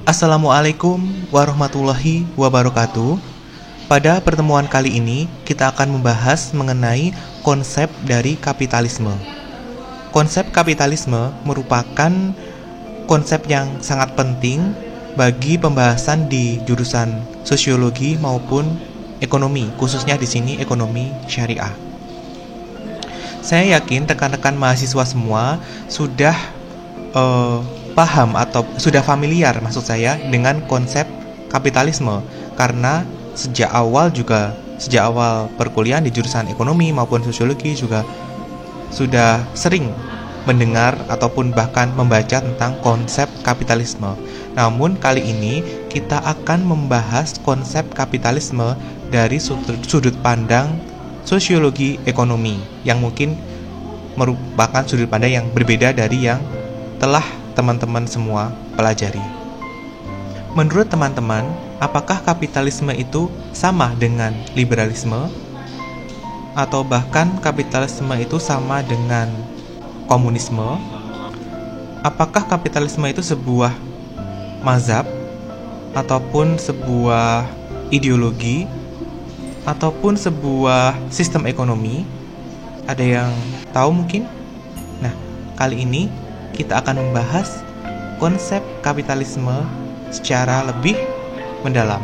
Assalamualaikum warahmatullahi wabarakatuh. Pada pertemuan kali ini, kita akan membahas mengenai konsep dari kapitalisme. Konsep kapitalisme merupakan konsep yang sangat penting bagi pembahasan di jurusan sosiologi maupun ekonomi, khususnya di sini ekonomi syariah. Saya yakin rekan-rekan mahasiswa semua sudah paham atau sudah familiar maksud saya dengan konsep kapitalisme, karena sejak awal perkuliahan di jurusan ekonomi maupun sosiologi juga sudah sering mendengar ataupun bahkan membaca tentang konsep kapitalisme. Namun kali ini kita akan membahas konsep kapitalisme dari sudut pandang sosiologi ekonomi yang mungkin merupakan sudut pandang yang berbeda dari yang telah teman-teman semua pelajari. Menurut teman-teman, apakah kapitalisme itu sama dengan liberalisme? Atau bahkan kapitalisme itu sama dengan komunisme? Apakah kapitalisme itu sebuah mazhab? Ataupun sebuah ideologi? Ataupun sebuah sistem ekonomi? Ada yang tahu mungkin? Nah, kali ini kita akan membahas konsep kapitalisme secara lebih mendalam.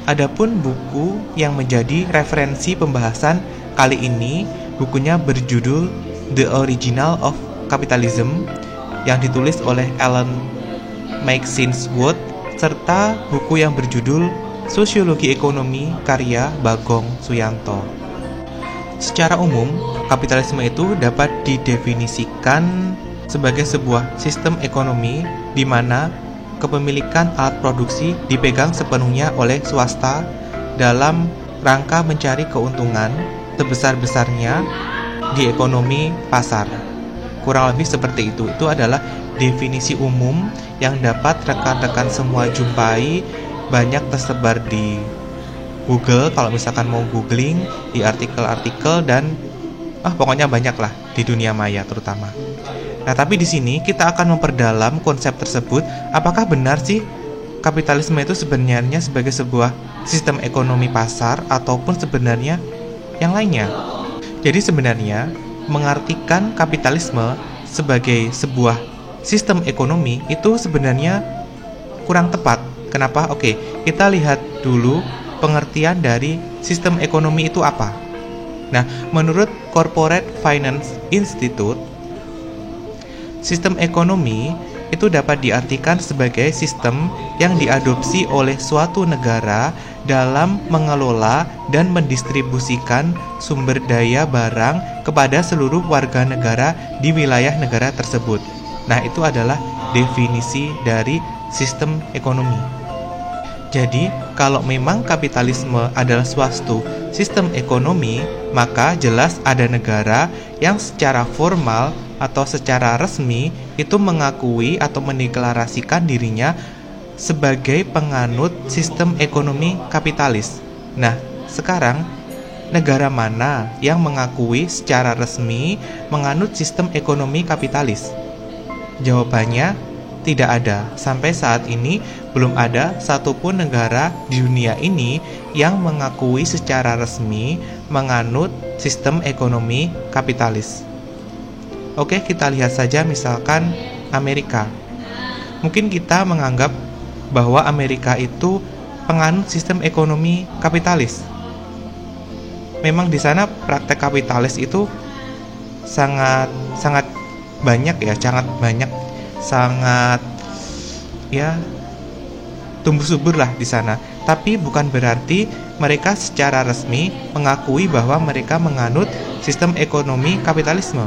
Adapun buku yang menjadi referensi pembahasan kali ini, bukunya berjudul The Original of Capitalism yang ditulis oleh Alan Maxine-Watts, serta buku yang berjudul Sosiologi Ekonomi karya Bagong Suyanto. Secara umum, kapitalisme itu dapat didefinisikan sebagai sebuah sistem ekonomi di mana kepemilikan alat produksi dipegang sepenuhnya oleh swasta dalam rangka mencari keuntungan sebesar-besarnya di ekonomi pasar. Kurang lebih seperti itu. Itu adalah definisi umum yang dapat rekan-rekan semua jumpai, banyak tersebar di Google kalau misalkan mau googling, di artikel-artikel dan pokoknya banyak lah di dunia maya terutama. Nah, tapi di sini kita akan memperdalam konsep tersebut. Apakah benar sih kapitalisme itu sebenarnya sebagai sebuah sistem ekonomi pasar ataupun sebenarnya yang lainnya? Jadi sebenarnya mengartikan kapitalisme sebagai sebuah sistem ekonomi itu sebenarnya kurang tepat. Kenapa? Oke, kita lihat dulu pengertian dari sistem ekonomi itu apa. Nah, menurut Corporate Finance Institute, sistem ekonomi itu dapat diartikan sebagai sistem yang diadopsi oleh suatu negara dalam mengelola dan mendistribusikan sumber daya barang kepada seluruh warga negara di wilayah negara tersebut. Nah, itu adalah definisi dari sistem ekonomi. Jadi, kalau memang kapitalisme adalah suatu sistem ekonomi, maka jelas ada negara yang secara formal atau secara resmi itu mengakui atau mendeklarasikan dirinya sebagai penganut sistem ekonomi kapitalis. Nah, sekarang negara mana yang mengakui secara resmi menganut sistem ekonomi kapitalis? Jawabannya tidak ada. Sampai saat ini belum ada satupun negara di dunia ini yang mengakui secara resmi menganut sistem ekonomi kapitalis. Oke, kita lihat saja misalkan Amerika. Mungkin kita menganggap bahwa Amerika itu penganut sistem ekonomi kapitalis. Memang di sana praktek kapitalis itu sangat banyak ya, sangat tumbuh subur lah di sana. Tapi bukan berarti mereka secara resmi mengakui bahwa mereka menganut sistem ekonomi kapitalisme.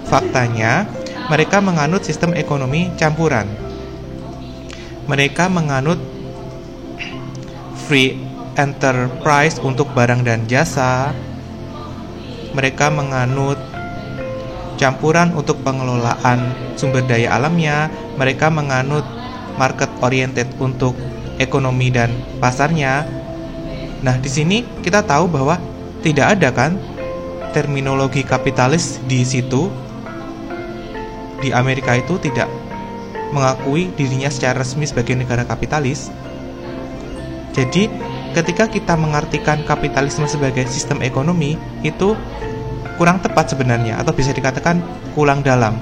Faktanya, mereka menganut sistem ekonomi campuran. Mereka menganut free enterprise untuk barang dan jasa. Mereka menganut campuran untuk pengelolaan sumber daya alamnya. Mereka menganut market oriented untuk ekonomi dan pasarnya. Nah, di sini kita tahu bahwa tidak ada kan terminologi kapitalis di situ. Di Amerika itu tidak mengakui dirinya secara resmi sebagai negara kapitalis. Jadi, ketika kita mengartikan kapitalisme sebagai sistem ekonomi, itu kurang tepat sebenarnya, atau bisa dikatakan kurang dalam.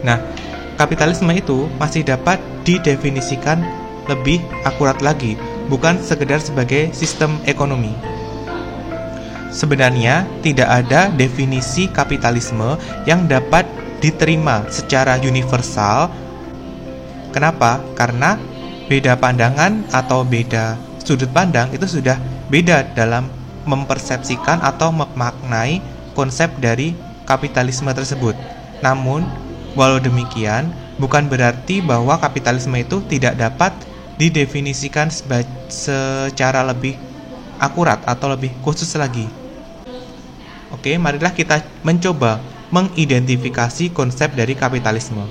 Nah, kapitalisme itu masih dapat didefinisikan lebih akurat lagi, bukan sekedar sebagai sistem ekonomi. Sebenarnya tidak ada definisi kapitalisme yang dapat diterima secara universal. Kenapa? Karena beda pandangan atau beda sudut pandang itu sudah beda dalam mempersepsikan atau memaknai konsep dari kapitalisme tersebut. Namun, walau demikian, bukan berarti bahwa kapitalisme itu tidak dapat didefinisikan secara lebih akurat atau lebih khusus lagi. Oke, marilah kita mencoba mengidentifikasi konsep dari kapitalisme.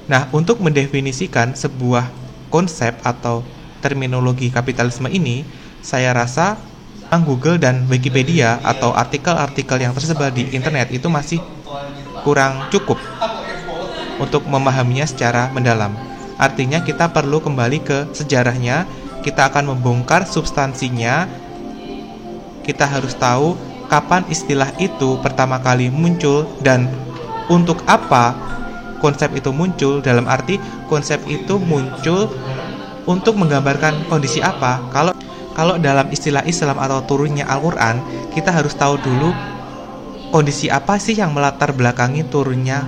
Nah, untuk mendefinisikan sebuah konsep atau terminologi kapitalisme ini, saya rasa Google dan Wikipedia atau artikel-artikel yang tersebar di internet itu masih kurang cukup untuk memahaminya secara mendalam. Artinya kita perlu kembali ke sejarahnya, kita akan membongkar substansinya, kita harus tahu kapan istilah itu pertama kali muncul dan untuk apa konsep itu muncul, dalam arti konsep itu muncul untuk menggambarkan kondisi apa. Kalau dalam istilah Islam atau turunnya Al-Quran, kita harus tahu dulu kondisi apa sih yang melatar belakangi turunnya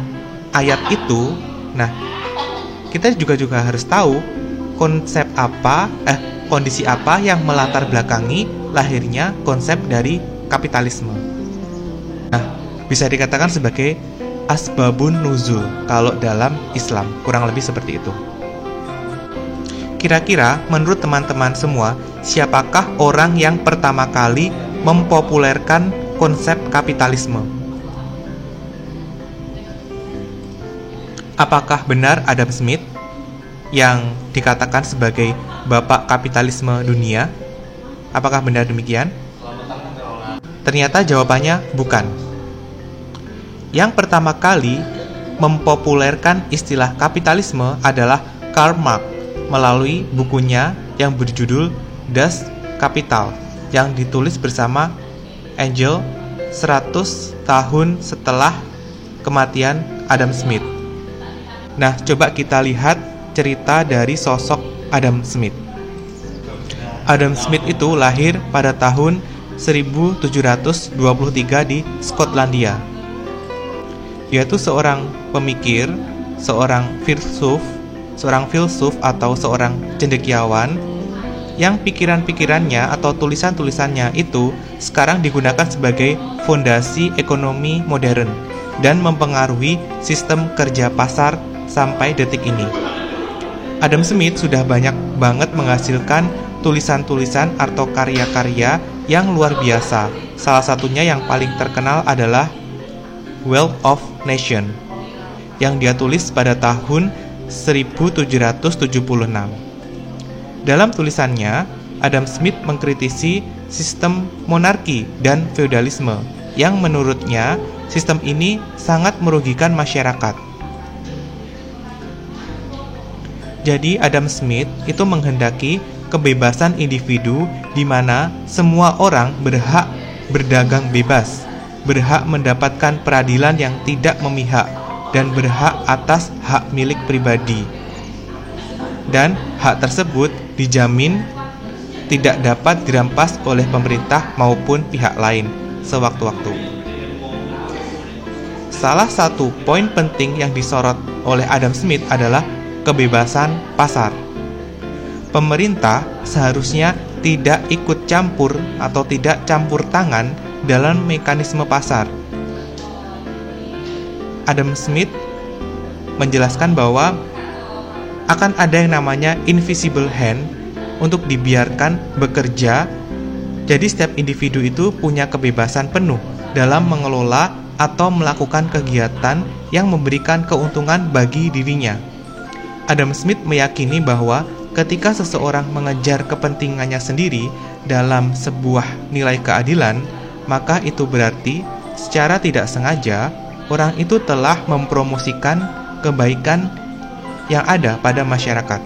ayat itu. Nah, kita juga harus tahu kondisi apa yang melatar belakangi lahirnya konsep dari kapitalisme. Nah, bisa dikatakan sebagai asbabun nuzul kalau dalam Islam, kurang lebih seperti itu. Kira-kira menurut teman-teman semua, siapakah orang yang pertama kali mempopulerkan konsep kapitalisme? Apakah benar Adam Smith yang dikatakan sebagai bapak kapitalisme dunia? Apakah benar demikian? Ternyata jawabannya bukan. Yang pertama kali mempopulerkan istilah kapitalisme adalah Karl Marx melalui bukunya yang berjudul Das Kapital yang ditulis bersama Engels 100 tahun setelah kematian Adam Smith. Nah, coba kita lihat cerita dari sosok Adam Smith. Adam Smith itu lahir pada tahun 1723 di Skotlandia. Dia itu seorang pemikir, seorang filsuf atau seorang cendekiawan yang pikiran-pikirannya atau tulisan-tulisannya itu sekarang digunakan sebagai fondasi ekonomi modern dan mempengaruhi sistem kerja pasar sampai detik ini. Adam Smith sudah banyak banget menghasilkan tulisan-tulisan atau karya-karya yang luar biasa. Salah satunya yang paling terkenal adalah Wealth of Nation yang dia tulis pada tahun 1776. Dalam tulisannya, Adam Smith mengkritisi sistem monarki dan feodalisme yang menurutnya sistem ini sangat merugikan masyarakat. Jadi Adam Smith itu menghendaki kebebasan individu di mana semua orang berhak berdagang bebas, berhak mendapatkan peradilan yang tidak memihak, dan berhak atas hak milik pribadi. Dan hak tersebut dijamin tidak dapat dirampas oleh pemerintah maupun pihak lain sewaktu-waktu. Salah satu poin penting yang disorot oleh Adam Smith adalah kebebasan pasar. Pemerintah seharusnya tidak ikut campur atau tidak campur tangan dalam mekanisme pasar. Adam Smith menjelaskan bahwa akan ada yang namanya invisible hand untuk dibiarkan bekerja. Jadi setiap individu itu punya kebebasan penuh dalam mengelola atau melakukan kegiatan yang memberikan keuntungan bagi dirinya. Adam Smith meyakini bahwa ketika seseorang mengejar kepentingannya sendiri dalam sebuah nilai keadilan, maka itu berarti secara tidak sengaja orang itu telah mempromosikan kebaikan yang ada pada masyarakat.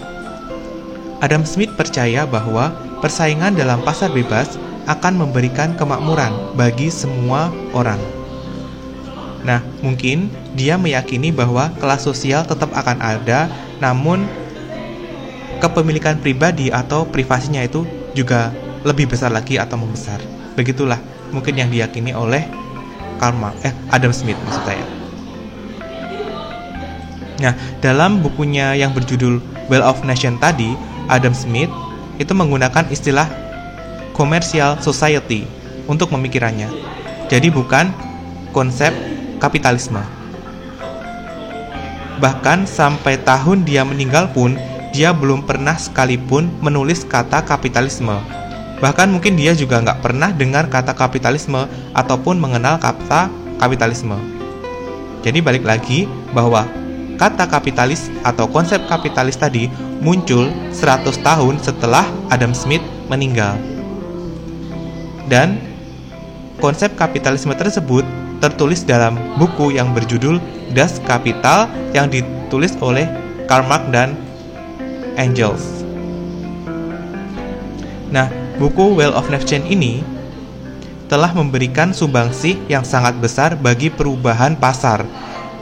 Adam Smith percaya bahwa persaingan dalam pasar bebas akan memberikan kemakmuran bagi semua orang. Nah, mungkin dia meyakini bahwa kelas sosial tetap akan ada, namun kepemilikan pribadi atau privasinya itu juga lebih besar lagi atau membesar. Begitulah mungkin yang diyakini oleh Adam Smith maksud saya. Nah, dalam bukunya yang berjudul Wealth of Nation tadi, Adam Smith itu menggunakan istilah commercial society untuk pemikirannya. Jadi bukan konsep kapitalisme. Bahkan sampai tahun dia meninggal pun, dia belum pernah sekalipun menulis kata kapitalisme. Bahkan mungkin dia juga nggak pernah dengar kata kapitalisme ataupun mengenal kata kapitalisme. Jadi balik lagi bahwa kata kapitalis atau konsep kapitalis tadi muncul 100 tahun setelah Adam Smith meninggal. Dan konsep kapitalisme tersebut tertulis dalam buku yang berjudul Das Kapital yang ditulis oleh Karl Marx dan Engels. Nah, buku Wealth of Nation ini telah memberikan sumbangsih yang sangat besar bagi perubahan pasar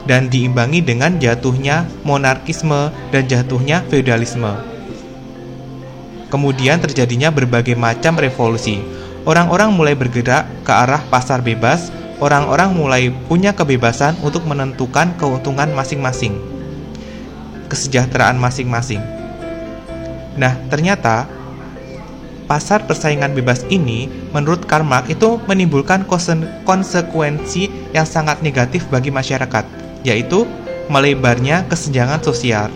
dan diimbangi dengan jatuhnya monarkisme dan jatuhnya feudalisme. Kemudian terjadinya berbagai macam revolusi. Orang-orang mulai bergerak ke arah pasar bebas. Orang-orang mulai punya kebebasan untuk menentukan keuntungan masing-masing, kesejahteraan masing-masing. Nah, ternyata pasar persaingan bebas ini menurut Karl Marx itu menimbulkan konsekuensi yang sangat negatif bagi masyarakat, yaitu melebarnya kesenjangan sosial.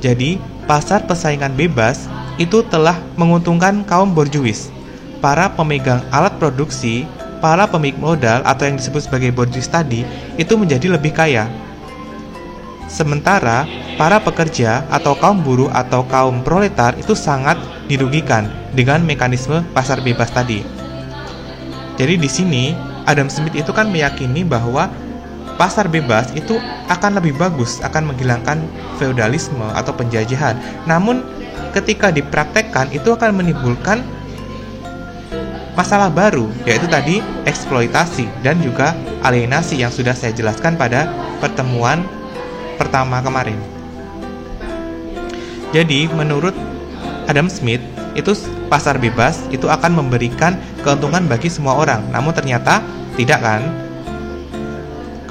Jadi, pasar persaingan bebas itu telah menguntungkan kaum borjuis, para pemegang alat produksi, para pemilik modal atau yang disebut sebagai borjuis tadi itu menjadi lebih kaya. Sementara para pekerja atau kaum buruh atau kaum proletar itu sangat dirugikan dengan mekanisme pasar bebas tadi. Jadi di sini Adam Smith itu kan meyakini bahwa pasar bebas itu akan lebih bagus, akan menghilangkan feodalisme atau penjajahan. Namun ketika dipraktekkan itu akan menimbulkan masalah baru, yaitu tadi eksploitasi dan juga alienasi yang sudah saya jelaskan pada pertemuan pertama kemarin. Jadi menurut Adam Smith itu pasar bebas itu akan memberikan keuntungan bagi semua orang, namun ternyata tidak kan?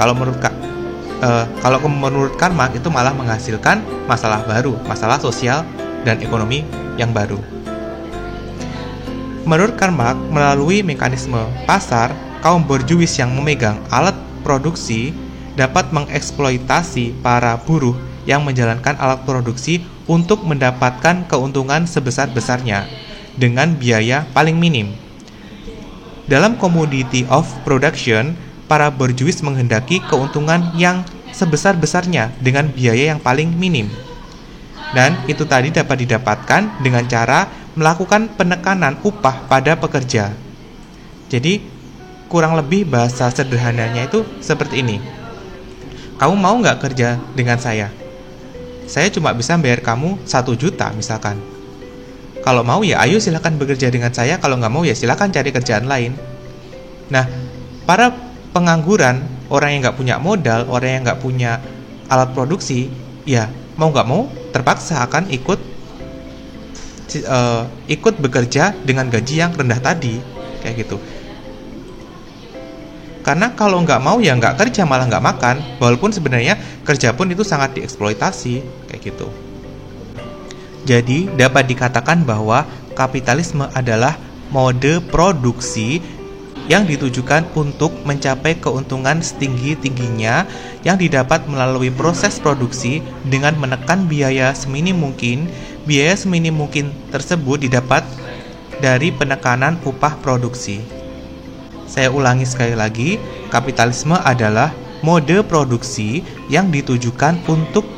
Kalau menurut Karl Marx itu malah menghasilkan masalah baru, masalah sosial dan ekonomi yang baru. Menurut Karl Marx, melalui mekanisme pasar, kaum borjuis yang memegang alat produksi dapat mengeksploitasi para buruh yang menjalankan alat produksi untuk mendapatkan keuntungan sebesar-besarnya dengan biaya paling minim. Dalam commodity of production, para borjuis menghendaki keuntungan yang sebesar-besarnya dengan biaya yang paling minim. Dan itu tadi dapat didapatkan dengan cara melakukan penekanan upah pada pekerja. Jadi kurang lebih bahasa sederhananya itu seperti ini. Kamu mau nggak kerja dengan saya? Saya cuma bisa bayar kamu 1 juta misalkan. Kalau mau ya ayo silakan bekerja dengan saya. Kalau nggak mau ya silakan cari kerjaan lain. Nah, para pengangguran, orang yang nggak punya modal, orang yang nggak punya alat produksi, ya mau nggak mau terpaksa akan ikut bekerja dengan gaji yang rendah tadi, kayak gitu. Karena kalau nggak mau ya nggak kerja, malah nggak makan, walaupun sebenarnya kerja pun itu sangat dieksploitasi, kayak gitu. Jadi dapat dikatakan bahwa kapitalisme adalah mode produksi yang ditujukan untuk mencapai keuntungan setinggi-tingginya yang didapat melalui proses produksi dengan menekan biaya seminim mungkin. Biaya seminim mungkin tersebut didapat dari penekanan upah produksi. Saya ulangi sekali lagi, kapitalisme adalah mode produksi yang ditujukan untuk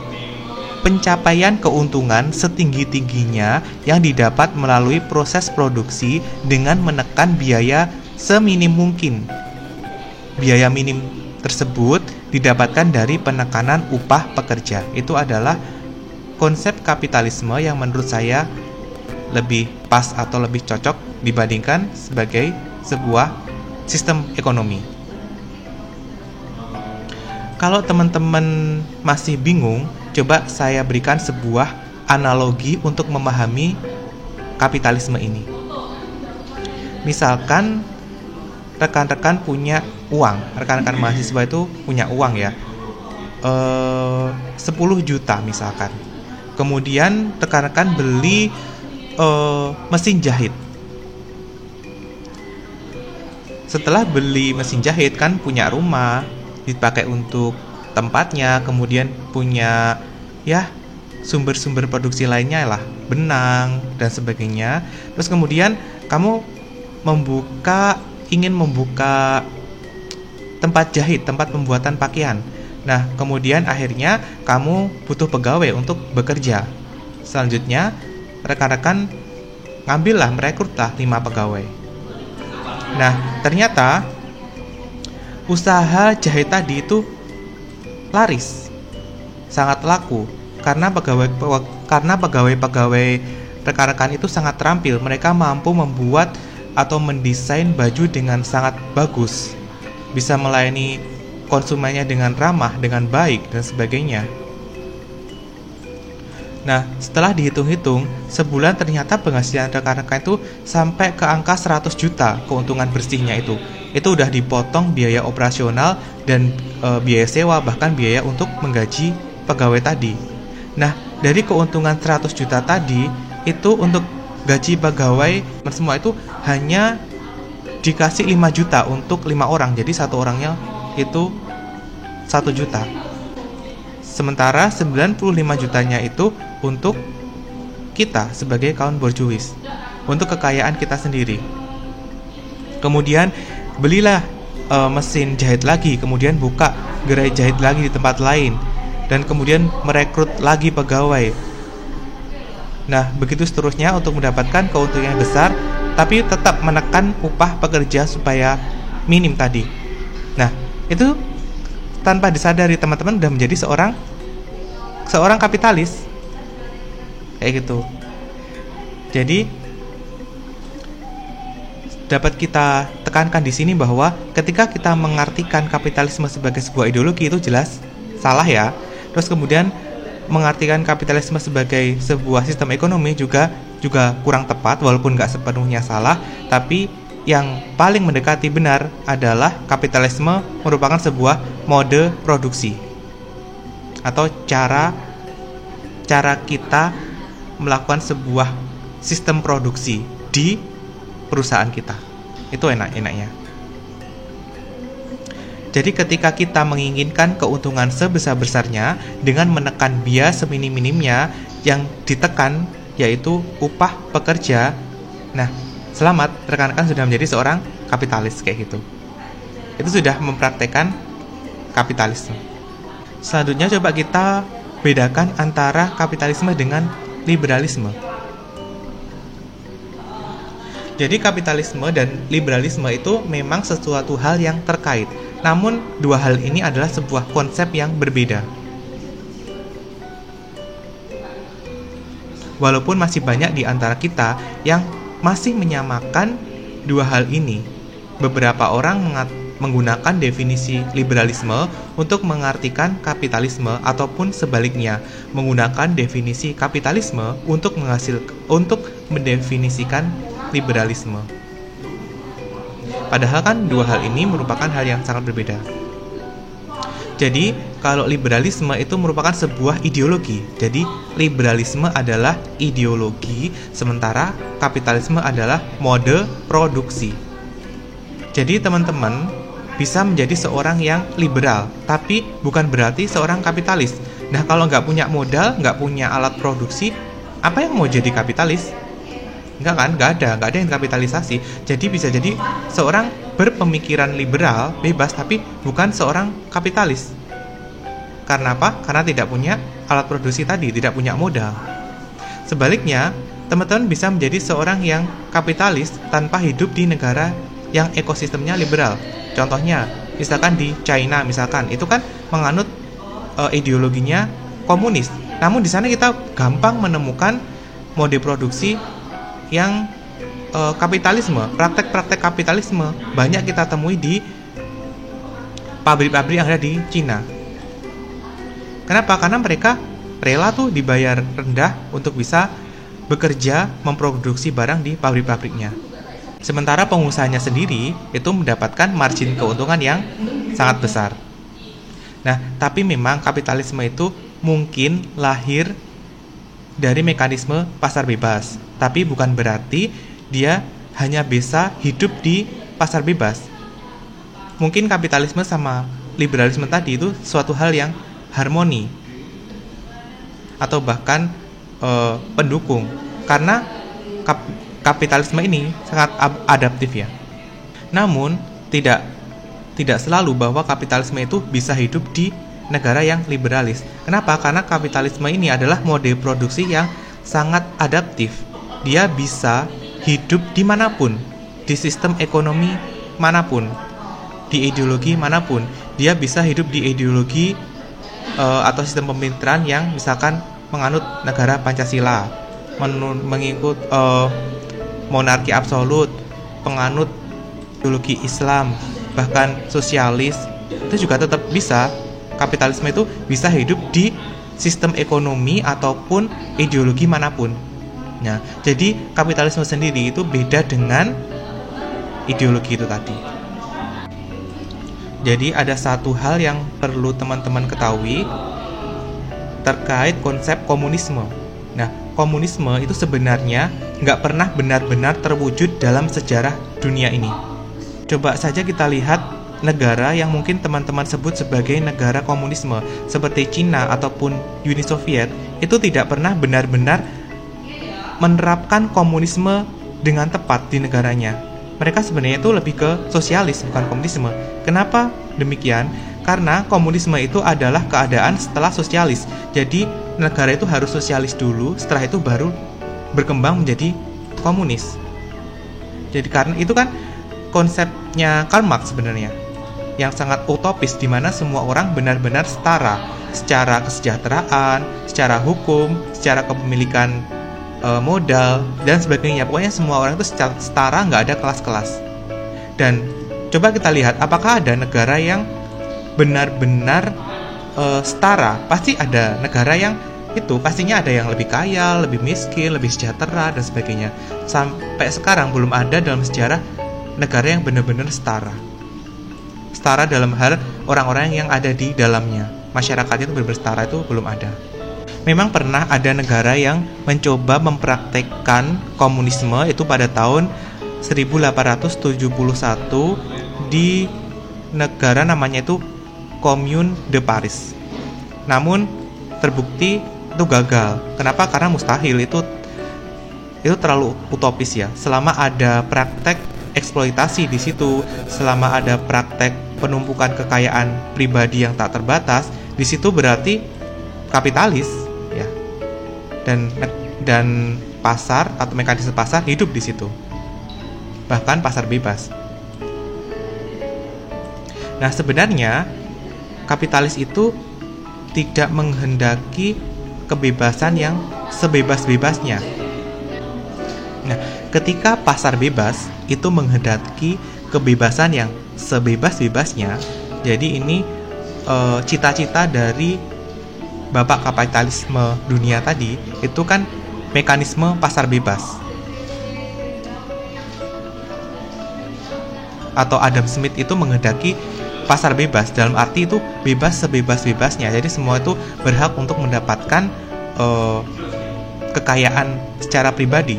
pencapaian keuntungan setinggi-tingginya yang didapat melalui proses produksi dengan menekan biaya seminim mungkin. Biaya minim tersebut didapatkan dari penekanan upah pekerja. Itu adalah konsep kapitalisme yang menurut saya lebih pas atau lebih cocok dibandingkan sebagai sebuah sistem ekonomi. Kalau teman-teman masih bingung, coba saya berikan sebuah analogi untuk memahami kapitalisme ini. Misalkan rekan-rekan punya uang, rekan-rekan mahasiswa itu punya uang ya, 10 juta misalkan. Kemudian rekan-rekan beli mesin jahit. Setelah beli mesin jahit kan punya rumah, dipakai untuk tempatnya, kemudian punya ya sumber-sumber produksi lainnya lah, benang dan sebagainya. Terus kemudian kamu ingin membuka tempat jahit, tempat pembuatan pakaian. Nah, kemudian akhirnya kamu butuh pegawai untuk bekerja. Selanjutnya, rekan-rekan merekrutlah 5 pegawai. Nah, ternyata usaha jahit tadi itu laris, sangat laku karena pegawai rekan-rekan itu sangat terampil. Mereka mampu membuat atau mendesain baju dengan sangat bagus, bisa melayani konsumennya dengan ramah, dengan baik, dan sebagainya. Nah, setelah dihitung-hitung, sebulan ternyata penghasilan rekan-rekan itu sampai ke angka 100 juta keuntungan bersihnya itu. Itu udah dipotong biaya operasional dan biaya sewa, bahkan biaya untuk menggaji pegawai tadi. Nah, dari keuntungan 100 juta tadi, itu untuk gaji pegawai semua itu hanya dikasih 5 juta untuk 5 orang. Jadi satu orangnya itu 1 juta. Sementara 95 jutanya itu untuk kita sebagai kaum borjuis, untuk kekayaan kita sendiri. Kemudian belilah mesin jahit lagi, kemudian buka gerai jahit lagi di tempat lain, dan kemudian merekrut lagi pegawai. Nah, begitu seterusnya untuk mendapatkan keuntungan yang besar, tapi tetap menekan upah pekerja supaya minim tadi. Nah, itu tanpa disadari teman-teman sudah menjadi seorang kapitalis. Kayak gitu. Jadi dapat kita tekankan di sini bahwa ketika kita mengartikan kapitalisme sebagai sebuah ideologi itu jelas salah ya. Terus kemudian mengartikan kapitalisme sebagai sebuah sistem ekonomi juga kurang tepat, walaupun nggak sepenuhnya salah, tapi yang paling mendekati benar adalah kapitalisme merupakan sebuah mode produksi atau cara kita melakukan sebuah sistem produksi di perusahaan kita. Itu enaknya. Jadi ketika kita menginginkan keuntungan sebesar-besarnya dengan menekan biaya seminim-minimnya, yang ditekan yaitu upah pekerja. Nah, selamat, rekan-rekan sudah menjadi seorang kapitalis kayak gitu. Itu sudah mempraktekkan kapitalisme. Selanjutnya coba kita bedakan antara kapitalisme dengan liberalisme. Jadi kapitalisme dan liberalisme itu memang sesuatu hal yang terkait. Namun dua hal ini adalah sebuah konsep yang berbeda. Walaupun masih banyak di antara kita yang masih menyamakan dua hal ini, beberapa orang menggunakan definisi liberalisme untuk mengartikan kapitalisme ataupun sebaliknya, menggunakan definisi kapitalisme untuk mendefinisikan liberalisme. Padahal kan dua hal ini merupakan hal yang sangat berbeda. Jadi, kalau liberalisme itu merupakan sebuah ideologi. Jadi, liberalisme adalah ideologi, sementara kapitalisme adalah mode produksi. Jadi, teman-teman bisa menjadi seorang yang liberal, tapi bukan berarti seorang kapitalis. Nah, kalau nggak punya modal, nggak punya alat produksi, apa yang mau jadi kapitalis? Enggak kan, nggak ada yang kapitalisasi. Jadi bisa jadi seorang berpemikiran liberal, bebas, tapi bukan seorang kapitalis. Karena apa? Karena tidak punya alat produksi tadi, tidak punya modal. Sebaliknya, teman-teman bisa menjadi seorang yang kapitalis tanpa hidup di negara yang ekosistemnya liberal. Contohnya, misalkan di China misalkan, itu kan menganut ideologinya komunis. Namun di sana kita gampang menemukan mode produksi yang kapitalisme, praktek-praktek kapitalisme banyak kita temui di pabrik-pabrik yang ada di Cina. Kenapa? Karena mereka rela tuh dibayar rendah untuk bisa bekerja memproduksi barang di pabrik-pabriknya. Sementara pengusahanya sendiri itu mendapatkan margin keuntungan yang sangat besar. Nah, tapi memang kapitalisme itu mungkin lahir dari mekanisme pasar bebas, tapi bukan berarti dia hanya bisa hidup di pasar bebas. Mungkin kapitalisme sama liberalisme tadi itu suatu hal yang harmoni atau bahkan pendukung, karena kapitalisme ini sangat adaptif ya. Namun tidak selalu bahwa kapitalisme itu bisa hidup di negara yang liberalis. Kenapa? Karena kapitalisme ini adalah mode produksi yang sangat adaptif. Dia bisa hidup dimanapun, di sistem ekonomi manapun, di ideologi manapun. Dia bisa hidup di ideologi atau sistem pemerintahan yang misalkan menganut negara Pancasila, mengikut monarki absolut, penganut ideologi Islam, bahkan sosialis, itu juga tetap bisa. Kapitalisme itu bisa hidup di sistem ekonomi ataupun ideologi manapun. Nah, jadi kapitalisme sendiri itu beda dengan ideologi itu tadi. Jadi ada satu hal yang perlu teman-teman ketahui terkait konsep komunisme. Nah, komunisme itu sebenarnya nggak pernah benar-benar terwujud dalam sejarah dunia ini. Coba saja kita lihat negara yang mungkin teman-teman sebut sebagai negara komunisme seperti Cina ataupun Uni Soviet, itu tidak pernah benar-benar menerapkan komunisme dengan tepat di negaranya. Mereka sebenarnya itu lebih ke sosialis, bukan komunisme. Kenapa demikian? Karena komunisme itu adalah keadaan setelah sosialis. Jadi negara itu harus sosialis dulu, setelah itu baru berkembang menjadi komunis. Jadi karena itu kan konsepnya Karl Marx sebenarnya, yang sangat utopis, di mana semua orang benar-benar setara secara kesejahteraan, secara hukum, secara kepemilikan modal dan sebagainya. Pokoknya semua orang itu secara setara, nggak ada kelas-kelas. Dan coba kita lihat apakah ada negara yang benar-benar setara. Pasti ada negara yang itu pastinya ada yang lebih kaya, lebih miskin, lebih sejahtera dan sebagainya. Sampai sekarang belum ada dalam sejarah negara yang benar-benar setara. Setara dalam hal orang-orang yang ada di dalamnya, masyarakatnya itu benar-benar setara, itu belum ada. Memang pernah ada negara yang mencoba mempraktekkan komunisme itu pada tahun 1871 di negara namanya itu Commune de Paris. Namun terbukti itu gagal. Kenapa? Karena mustahil, itu terlalu utopis ya. Selama ada praktek eksploitasi di situ, selama ada praktek penumpukan kekayaan pribadi yang tak terbatas, di situ berarti kapitalis ya. Dan pasar atau mekanisme pasar hidup di situ. Bahkan pasar bebas. Nah, sebenarnya kapitalis itu tidak menghendaki kebebasan yang sebebas-bebasnya. Nah, ketika pasar bebas itu menghendaki kebebasan yang sebebas-bebasnya, jadi ini cita-cita dari bapak kapitalisme dunia tadi itu kan mekanisme pasar bebas. Atau Adam Smith itu menghendaki pasar bebas, dalam arti itu bebas sebebas-bebasnya. Jadi semua itu berhak untuk mendapatkan kekayaan secara pribadi,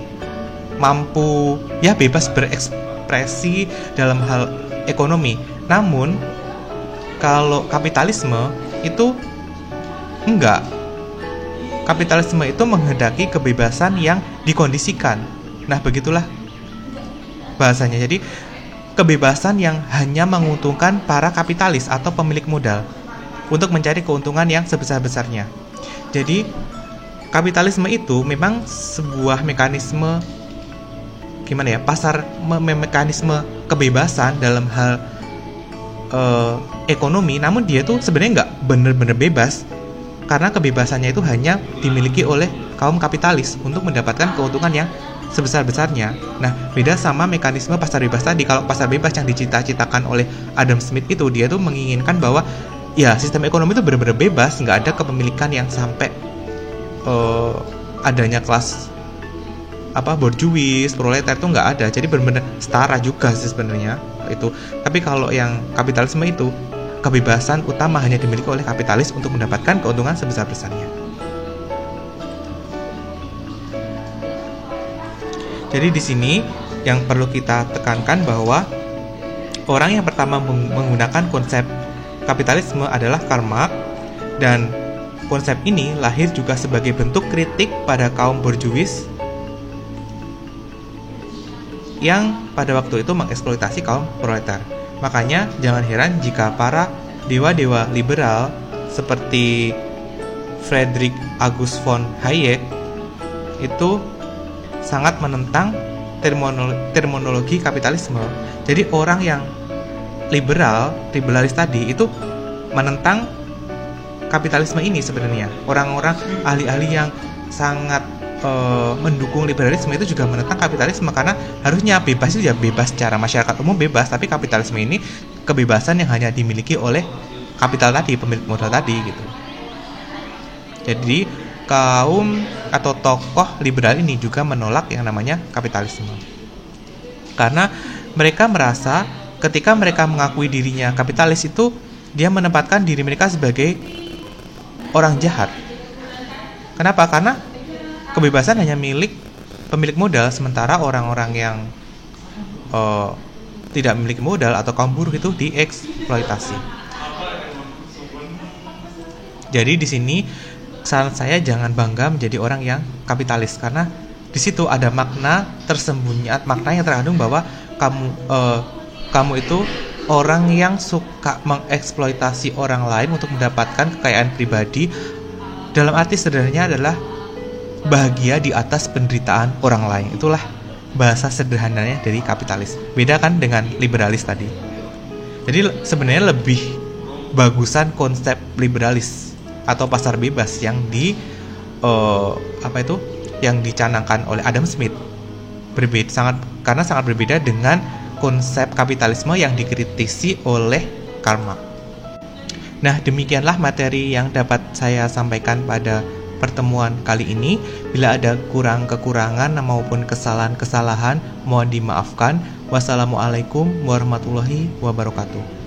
mampu ya bebas berekspresi dalam hal ekonomi. Namun kalau kapitalisme itu enggak. Kapitalisme itu menghendaki kebebasan yang dikondisikan. Nah, begitulah bahasanya. Jadi kebebasan yang hanya menguntungkan para kapitalis atau pemilik modal untuk mencari keuntungan yang sebesar-besarnya. Jadi kapitalisme itu memang sebuah mekanisme mekanisme kebebasan dalam hal ekonomi, namun dia tuh sebenarnya nggak bener-bener bebas, karena kebebasannya itu hanya dimiliki oleh kaum kapitalis untuk mendapatkan keuntungan yang sebesar-besarnya. Nah, beda sama mekanisme pasar bebas tadi. Kalau pasar bebas yang dicita-citakan oleh Adam Smith itu, dia tuh menginginkan bahwa ya sistem ekonomi itu benar-benar bebas, nggak ada kepemilikan yang sampai adanya kelas borjuis, proletar itu nggak ada. Jadi benar-benar setara juga sih sebenarnya itu. Tapi kalau yang kapitalisme itu, kebebasan utama hanya dimiliki oleh kapitalis untuk mendapatkan keuntungan sebesar-besarnya. Jadi di sini yang perlu kita tekankan bahwa orang yang pertama menggunakan konsep kapitalisme adalah Karl Marx, dan konsep ini lahir juga sebagai bentuk kritik pada kaum borjuis yang pada waktu itu mengeksploitasi kaum proletar. Makanya jangan heran jika para dewa-dewa liberal seperti Friedrich August von Hayek itu sangat menentang terminologi kapitalisme. Jadi orang yang liberalis tadi itu menentang kapitalisme ini sebenarnya. Orang-orang ahli-ahli yang sangat mendukung liberalisme itu juga menentang kapitalisme, karena harusnya bebas itu ya bebas secara masyarakat umum bebas, tapi kapitalisme ini kebebasan yang hanya dimiliki oleh kapital tadi, pemilik modal tadi gitu. Jadi kaum atau tokoh liberal ini juga menolak yang namanya kapitalisme, karena mereka merasa ketika mereka mengakui dirinya kapitalis itu dia menempatkan diri mereka sebagai orang jahat. Kenapa? Karena kebebasan hanya milik pemilik modal, sementara orang-orang yang tidak memiliki modal atau kaum buruh itu dieksploitasi. Jadi di sini saran saya jangan bangga menjadi orang yang kapitalis, karena di situ ada makna tersembunyi, makna yang terkandung bahwa kamu itu orang yang suka mengeksploitasi orang lain untuk mendapatkan kekayaan pribadi. Dalam arti sederhananya adalah bahagia di atas penderitaan orang lain. Itulah bahasa sederhananya dari kapitalis. Beda kan dengan liberalis tadi. Jadi sebenarnya lebih bagusan konsep liberalis atau pasar bebas yang yang dicanangkan oleh Adam Smith. Karena sangat berbeda dengan konsep kapitalisme yang dikritisi oleh Karl Marx. Nah, demikianlah materi yang dapat saya sampaikan pada pertemuan kali ini. Bila ada kekurangan maupun kesalahan-kesalahan, mohon dimaafkan. Wassalamualaikum warahmatullahi wabarakatuh.